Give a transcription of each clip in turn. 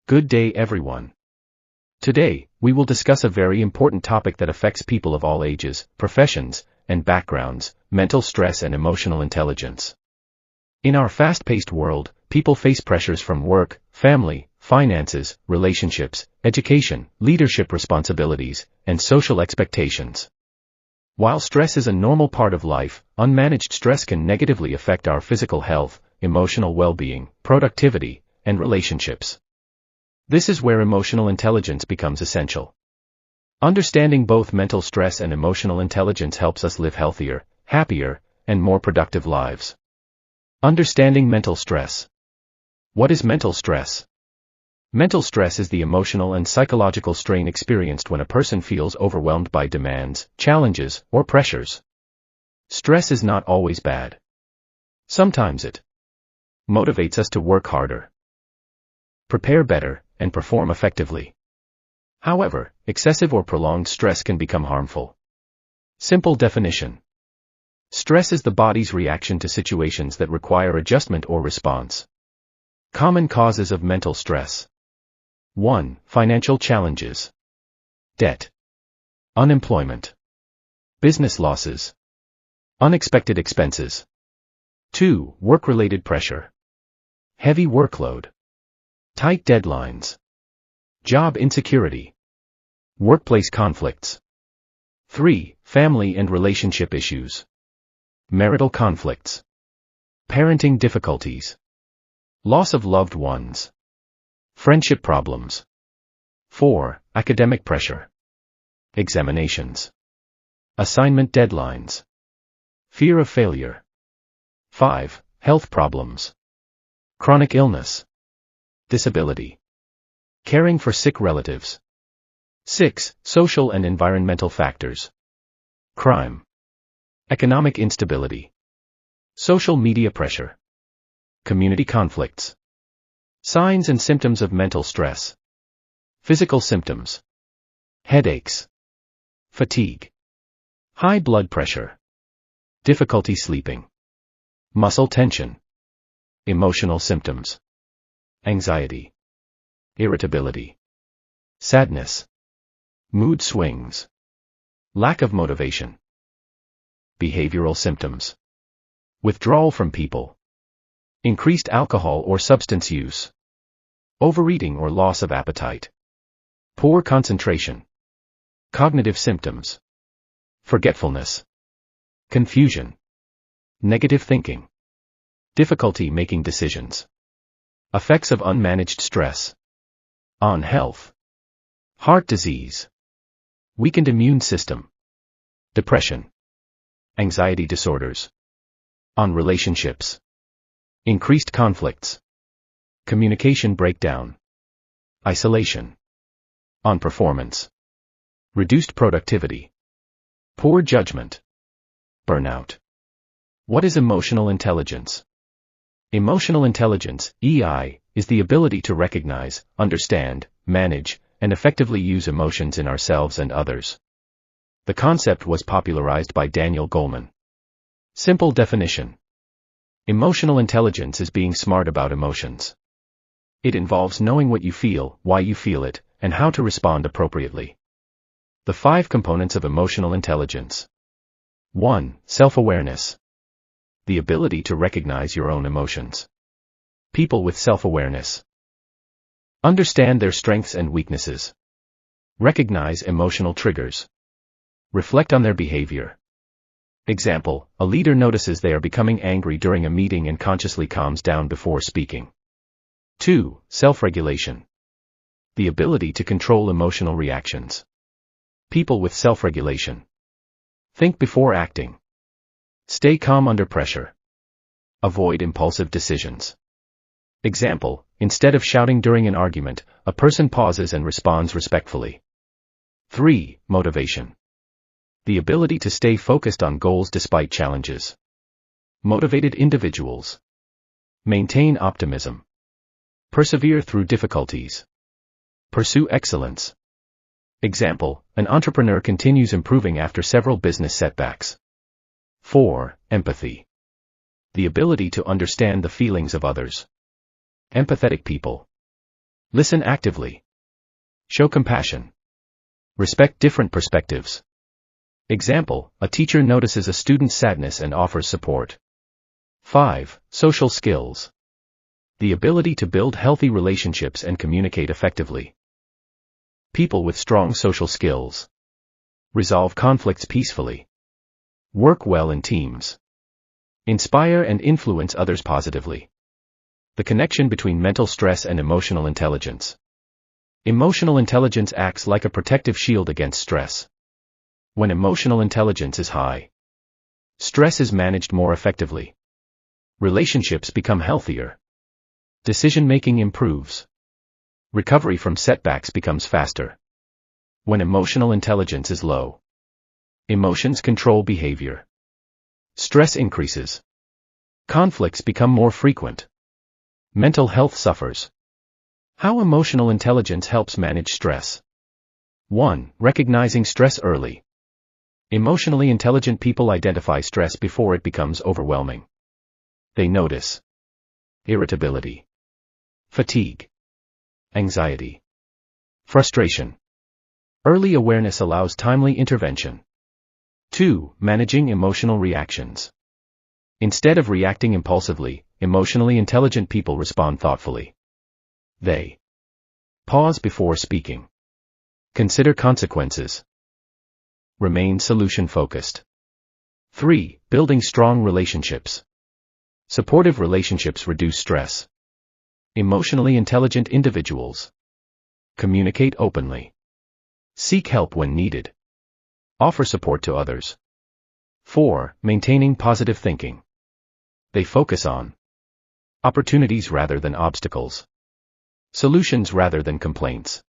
Good day everyone. Today, we will discuss a very important topic that affects people of all ages, professions, and backgrounds: mental stress and emotional intelligence. In our fast-paced world, people face pressures from work, family, finances, relationships, education, leadership responsibilities, and social expectations. While stress is a normal part of life, unmanaged stress can negatively affect our physical health, emotional well-being, productivity, and relationships. This is where emotional intelligence becomes essential. Understanding both mental stress and emotional intelligence helps us live healthier, happier, and more productive lives. Understanding mental stress. What is mental stress? Mental stress is the emotional and psychological strain experienced when a person feels overwhelmed by demands, challenges, or pressures. Stress is not always bad. Sometimes it motivates us to work harder, prepare better, and perform effectively. However, excessive or prolonged stress can become harmful. Simple definition. Stress is the body's reaction to situations that require adjustment or response. Common causes of mental stress. 1. Financial challenges. Debt. Unemployment. Business losses. Unexpected expenses. 2. Work-related pressure. Heavy workload. Tight deadlines. Job insecurity. Workplace conflicts. 3. Family and relationship issues. Marital conflicts. Parenting difficulties. Loss of loved ones. Friendship problems. 4. Academic pressure. Examinations. Assignment deadlines. Fear of failure. 5. Health problems. Chronic illness. Disability. Caring for sick relatives. 6. Social and environmental factors. Crime. Economic instability. Social media pressure. Community conflicts. Signs and symptoms of mental stress. Physical symptoms. Headaches. Fatigue. High blood pressure. Difficulty sleeping. Muscle tension. Emotional symptoms. Anxiety. Irritability. Sadness. Mood swings. Lack of motivation. Behavioral symptoms. Withdrawal from people. Increased alcohol or substance use. Overeating or loss of appetite. Poor concentration. Cognitive symptoms. Forgetfulness. Confusion. Negative thinking. Difficulty making decisions. Effects of unmanaged stress. On health. Heart disease. Weakened immune system. Depression. Anxiety disorders. On relationships. Increased conflicts. Communication breakdown. Isolation. On performance. Reduced productivity. Poor judgment. Burnout. What is emotional intelligence? Emotional intelligence, EI, is the ability to recognize, understand, manage, and effectively use emotions in ourselves and others. The concept was popularized by Daniel Goleman. Simple definition. Emotional intelligence is being smart about emotions. It involves knowing what you feel, why you feel it, and how to respond appropriately. The 5 components of emotional intelligence. 1. Self-awareness. The ability to recognize your own emotions. People with self-awareness understand their strengths and weaknesses. Recognize emotional triggers. Reflect on their behavior. Example, a leader notices they are becoming angry during a meeting and consciously calms down before speaking. 2. Self-regulation. The ability to control emotional reactions. People with self-regulation think before acting. Stay calm under pressure. Avoid impulsive decisions. Example, instead of shouting during an argument, a person pauses and responds respectfully. 3. Motivation. The ability to stay focused on goals despite challenges. Motivated individuals maintain optimism. Persevere through difficulties. Pursue excellence. Example, an entrepreneur continues improving after several business setbacks. 4. Empathy. The ability to understand the feelings of others. Empathetic people Listen actively. Show compassion. Respect different perspectives. Example, a teacher notices a student's sadness and offers support. 5. Social skills. The ability to build healthy relationships and communicate effectively. People with strong social skills resolve conflicts peacefully, work well in teams, inspire and influence others positively. The connection between mental stress and emotional intelligence. Emotional intelligence acts like a protective shield against stress. When emotional intelligence is high, stress is managed more effectively. Relationships become healthier. Decision-making improves. Recovery from setbacks becomes faster. When emotional intelligence is low, emotions control behavior. Stress increases. Conflicts become more frequent. Mental health suffers. How emotional intelligence helps manage stress. 1. Recognizing stress early. Emotionally intelligent people identify stress before it becomes overwhelming. They notice irritability, fatigue, anxiety, frustration. Early awareness allows timely intervention. 2. Managing emotional reactions. Instead of reacting impulsively, emotionally intelligent people respond thoughtfully. They pause before speaking. Consider consequences. Remain solution-focused. 3. Building strong relationships. Supportive relationships reduce stress. Emotionally intelligent individuals communicate openly. Seek help when needed. Offer support to others. 4. Maintaining positive thinking. They focus on opportunities rather than obstacles. Solutions rather than complaints.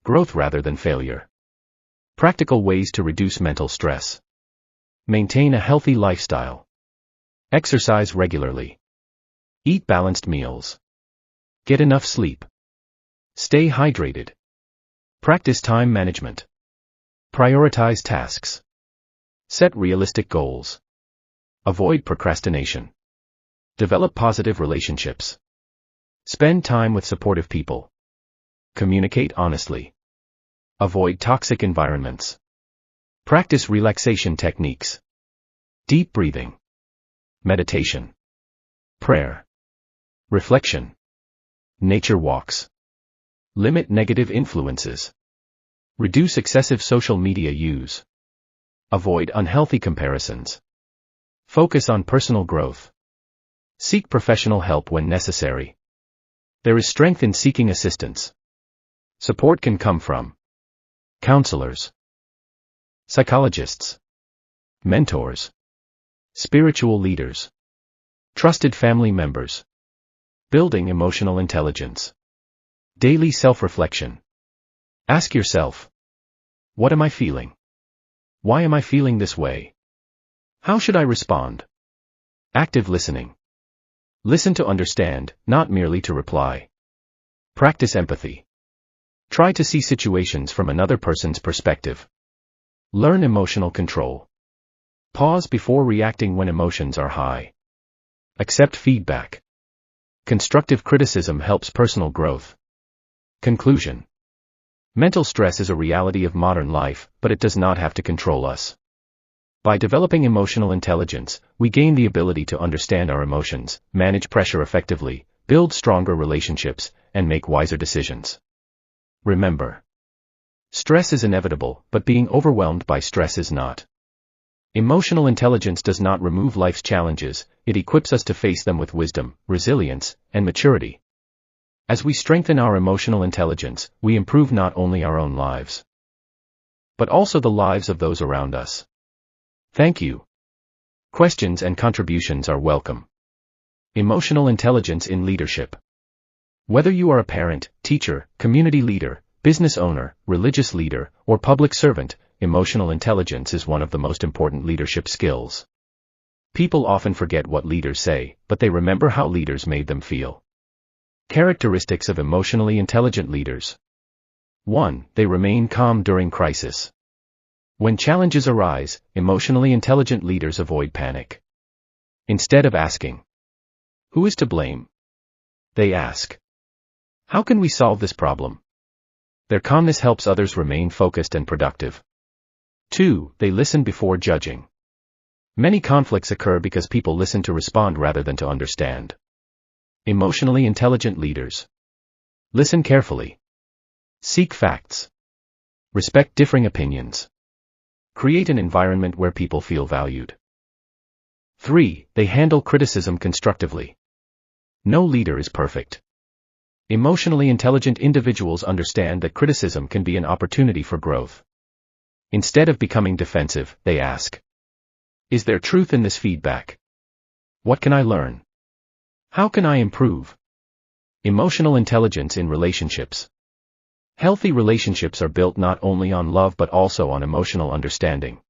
Growth rather than failure. Practical ways to reduce mental stress. Maintain a healthy lifestyle. Exercise regularly. Eat balanced meals. Get enough sleep. Stay hydrated. Practice time management. Prioritize tasks. Set realistic goals. Avoid procrastination. Develop positive relationships. Spend time with supportive people. Communicate honestly. Avoid toxic environments. Practice relaxation techniques. Deep breathing. Meditation. Prayer. Reflection. Nature walks. Limit negative influences. Reduce excessive social media use. Avoid unhealthy comparisons. Focus on personal growth. Seek professional help when necessary. There is strength in seeking assistance. Support can come from counselors, psychologists, mentors, spiritual leaders, trusted family members. Building emotional intelligence. Daily self-reflection. Ask yourself, what am I feeling? Why am I feeling this way? How should I respond? Active listening. Listen to understand, not merely to reply. Practice empathy. Try to see situations from another person's perspective. Learn emotional control. Pause before reacting when emotions are high. Accept feedback. Constructive criticism helps personal growth. Conclusion. Mental stress is a reality of modern life, but it does not have to control us. By developing emotional intelligence, we gain the ability to understand our emotions, manage pressure effectively, build stronger relationships, and make wiser decisions. Remember, stress is inevitable, but being overwhelmed by stress is not. Emotional intelligence does not remove life's challenges, it equips us to face them with wisdom, resilience, and maturity. As we strengthen our emotional intelligence, we improve not only our own lives, but also the lives of those around us. Thank you. Questions and contributions are welcome. Emotional intelligence in leadership. Whether you are a parent, teacher, community leader, business owner, religious leader, or public servant, emotional intelligence is one of the most important leadership skills. People often forget what leaders say, but they remember how leaders made them feel. Characteristics of emotionally intelligent leaders. 1. They remain calm during crisis. When challenges arise, emotionally intelligent leaders avoid panic. Instead of asking, "Who is to blame?" they ask, How can we solve this problem? Their calmness helps others remain focused and productive. 2. They listen before judging. Many conflicts occur because people listen to respond rather than to understand. Emotionally intelligent leaders. Listen carefully. Seek facts. Respect differing opinions. Create an environment where people feel valued. 3. They handle criticism constructively. No leader is perfect. Emotionally intelligent individuals understand that criticism can be an opportunity for growth. Instead of becoming defensive, they ask, is there truth in this feedback? What can I learn? How can I improve? Emotional intelligence in relationships. Healthy relationships are built not only on love but also on emotional understanding.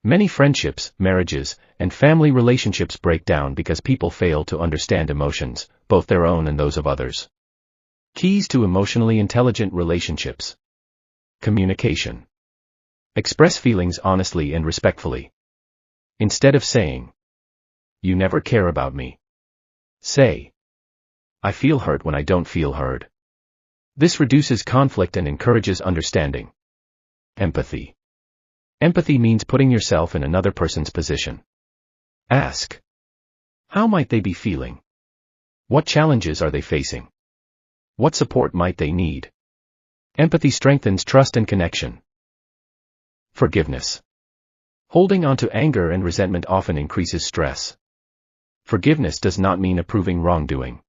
Many friendships, marriages, and family relationships break down because people fail to understand emotions, both their own and those of others. Keys to emotionally intelligent relationships. Communication. Express feelings honestly and respectfully. Instead of saying, you never care about me, say, I feel hurt when I don't feel heard. This reduces conflict and encourages understanding. Empathy. Empathy means putting yourself in another person's position. Ask, how might they be feeling? What challenges are they facing? What support might they need? Empathy strengthens trust and connection. Forgiveness. Holding on to anger and resentment often increases stress. Forgiveness does not mean approving wrongdoing.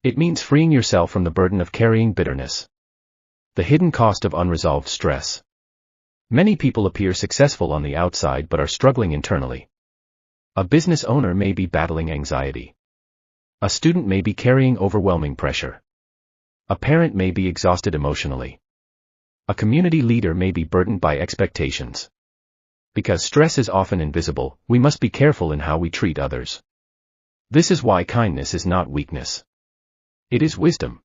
It means freeing yourself from the burden of carrying bitterness. The hidden cost of unresolved stress. Many people appear successful on the outside but are struggling internally. A business owner may be battling anxiety. A student may be carrying overwhelming pressure. A parent may be exhausted emotionally. A community leader may be burdened by expectations. Because stress is often invisible, we must be careful in how we treat others. This is why kindness is not weakness. It is wisdom.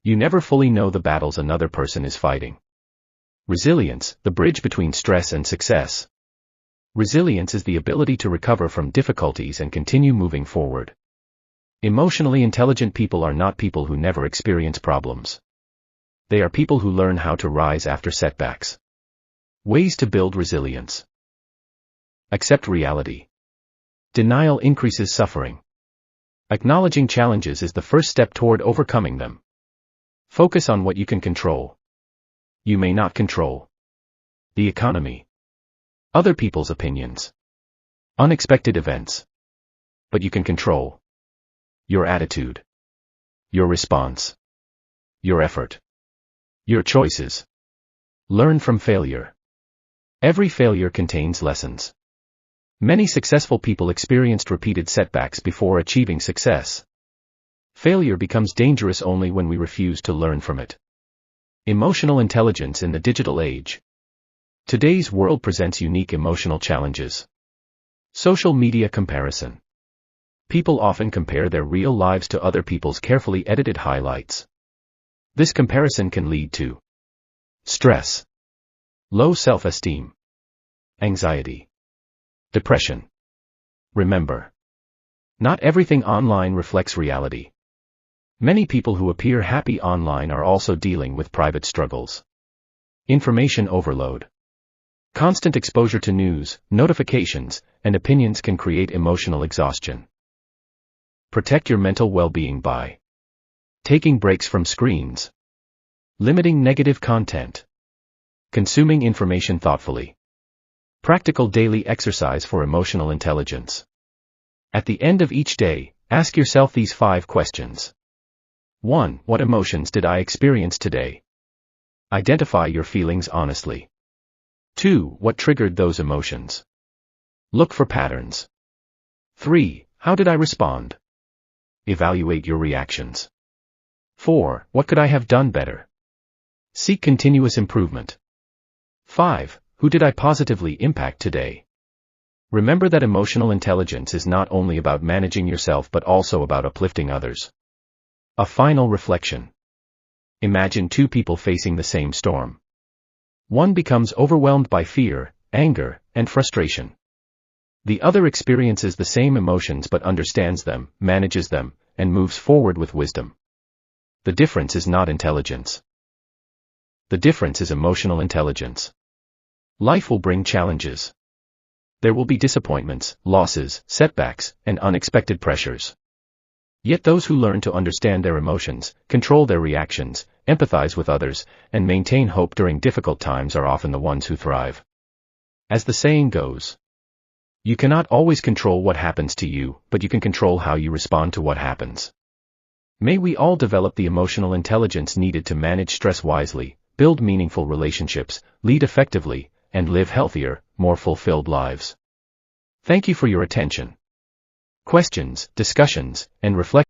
You never fully know the battles another person is fighting. Resilience, the bridge between stress and success. Resilience is the ability to recover from difficulties and continue moving forward. Emotionally intelligent people are not people who never experience problems. They are people who learn how to rise after setbacks. Ways to build resilience. Accept reality. Denial increases suffering. Acknowledging challenges is the first step toward overcoming them. Focus on what you can control. You may not control the economy, other people's opinions, unexpected events. But you can control your attitude, your response, your effort, your choices. Learn from failure. Every failure contains lessons. Many successful people experienced repeated setbacks before achieving success. Failure becomes dangerous only when we refuse to learn from it. Emotional intelligence in the digital age. Today's world presents unique emotional challenges. Social media comparison. People often compare their real lives to other people's carefully edited highlights. This comparison can lead to stress, low self-esteem, anxiety, depression. Remember, not everything online reflects reality. Many people who appear happy online are also dealing with private struggles. Information overload. Constant exposure to news, notifications, and opinions can create emotional exhaustion. Protect your mental well-being by taking breaks from screens, limiting negative content, consuming information thoughtfully. Practical daily exercise for emotional intelligence. At the end of each day, ask yourself these 5 questions. 1. What emotions did I experience today? Identify your feelings honestly. 2. What triggered those emotions? Look for patterns. 3. How did I respond? Evaluate your reactions. 4. What could I have done better? Seek continuous improvement. 5. Who did I positively impact today? Remember that emotional intelligence is not only about managing yourself but also about uplifting others. A final reflection. Imagine 2 people facing the same storm. One becomes overwhelmed by fear, anger, and frustration. The other experiences the same emotions but understands them, manages them, and moves forward with wisdom. The difference is not intelligence. The difference is emotional intelligence. Life will bring challenges. There will be disappointments, losses, setbacks, and unexpected pressures. Yet those who learn to understand their emotions, control their reactions, empathize with others, and maintain hope during difficult times are often the ones who thrive. As the saying goes, you cannot always control what happens to you, but you can control how you respond to what happens. May we all develop the emotional intelligence needed to manage stress wisely, build meaningful relationships, lead effectively, and live healthier, more fulfilled lives. Thank you for your attention. Questions, discussions, and reflections